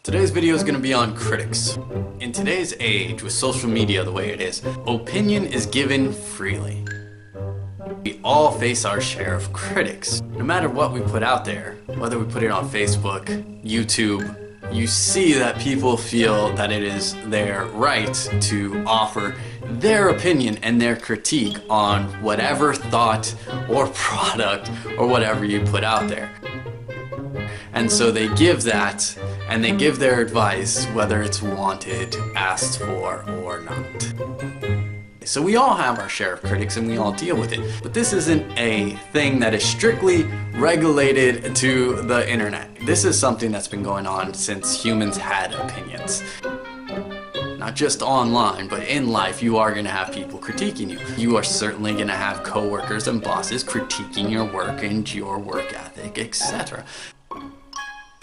Today's video is going to be on critics. In today's age, with social media the way it is, opinion is given freely. We all face our share of critics. No matter what we put out there, whether we put it on Facebook, YouTube, you see that people feel that it is their right to offer their opinion and their critique on whatever thought or product or whatever you put out there. And so they give that, and they give their advice whether it's wanted, asked for, or not. So we all have our share of critics and we all deal with it. But this isn't a thing that is strictly regulated to the internet. This is something that's been going on since humans had opinions. Not just online, but in life, you are going to have people critiquing you. You are certainly going to have coworkers and bosses critiquing your work and your work ethic, etc.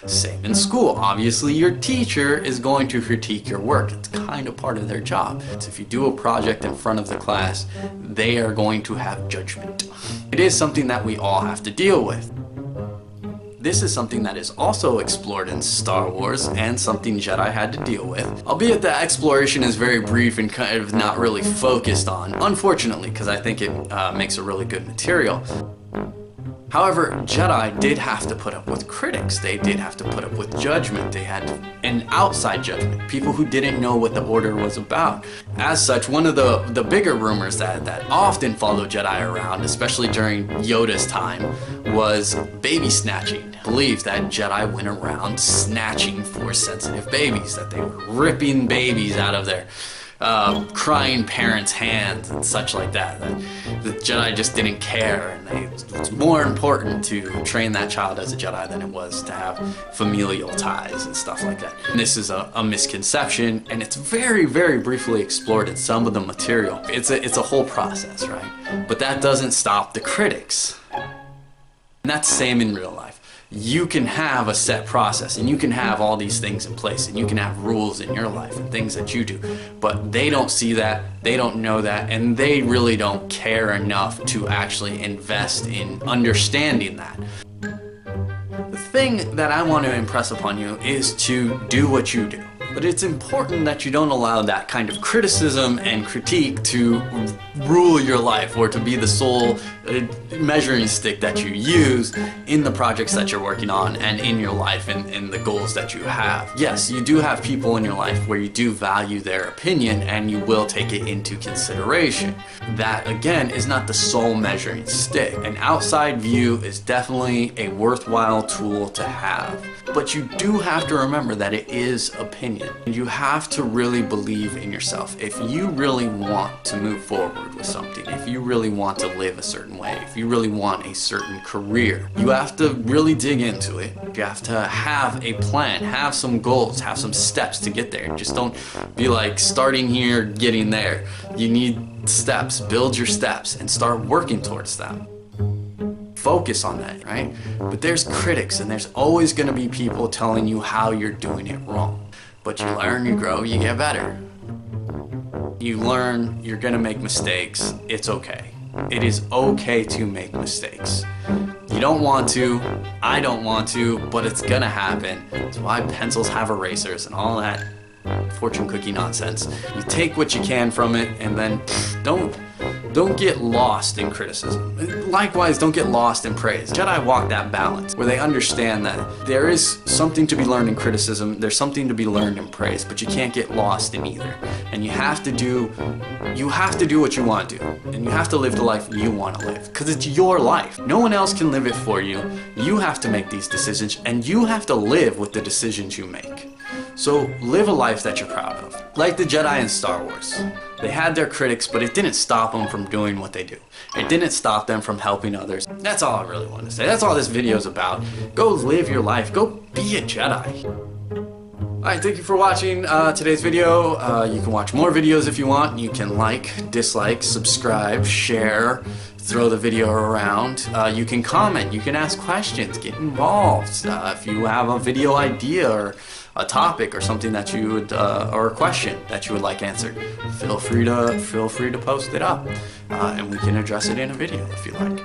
Same in school. Obviously, your teacher is going to critique your work. It's kind of part of their job. So if you do a project in front of the class, they are going to have judgment. It is something that we all have to deal with. This is something that is also explored in Star Wars and something Jedi had to deal with. Albeit the exploration is very brief and kind of not really focused on, unfortunately, because I think it makes a really good material. However, Jedi did have to put up with critics. They did have to put up with judgment. They had an outside judgment, people who didn't know what the order was about. As such, one of the bigger rumors that often followed Jedi around, especially during Yoda's time, was baby snatching. Believed that Jedi went around snatching Force-sensitive babies, that they were ripping babies out of their crying parents' hands and such like that. The Jedi just didn't care, and it was more important to train that child as a Jedi than it was to have familial ties and stuff like that. And this is a misconception, and it's very, very briefly explored in some of the material. It's a whole process, right? But that doesn't stop the critics. And that's the same in real life. You can have a set process and you can have all these things in place and you can have rules in your life and things that you do, but they don't see that, they don't know that, and they really don't care enough to actually invest in understanding that. The thing that I want to impress upon you is to do what you do. But it's important that you don't allow that kind of criticism and critique to rule your life or to be the sole measuring stick that you use in the projects that you're working on and in your life and in the goals that you have. Yes, you do have people in your life where you do value their opinion and you will take it into consideration. That, again, is not the sole measuring stick. An outside view is definitely a worthwhile tool to have. But you do have to remember that it is opinion. You have to really believe in yourself. If you really want to move forward with something, if you really want to live a certain way, if you really want a certain career, you have to really dig into it. You have to have a plan, have some goals, have some steps to get there. Just don't be like starting here, getting there. You need steps, build your steps, and start working towards them. Focus on that, right? But there's critics, and there's always going to be people telling you how you're doing it wrong. But you learn, you grow, you get better. You learn, you're going to make mistakes. It's okay. It is okay to make mistakes. You don't want to, I don't want to, but it's going to happen. That's why pencils have erasers and all that fortune cookie nonsense. You take what you can from it, and then don't get lost in criticism. Likewise, don't get lost in praise. Jedi walk that balance where they understand that there is something to be learned in criticism, there's something to be learned in praise, but you can't get lost in either. And you have to do what you want to do, and you have to live the life you want to live, because it's your life. No one else can live it for you. You have to make these decisions, and you have to live with the decisions you make. So live a life that you're proud of. Like the Jedi in Star Wars. They had their critics, but it didn't stop them from doing what they do. It didn't stop them from helping others. That's all I really want to say. That's all this video is about. Go live your life. Go be a Jedi. Alright, thank you for watching today's video. You can watch more videos if you want. You can like, dislike, subscribe, share, throw the video around. You can comment, you can ask questions, get involved. If you have a video idea or a topic or something that you would, or a question that you would like answered, feel free to post it up, and we can address it in a video if you like.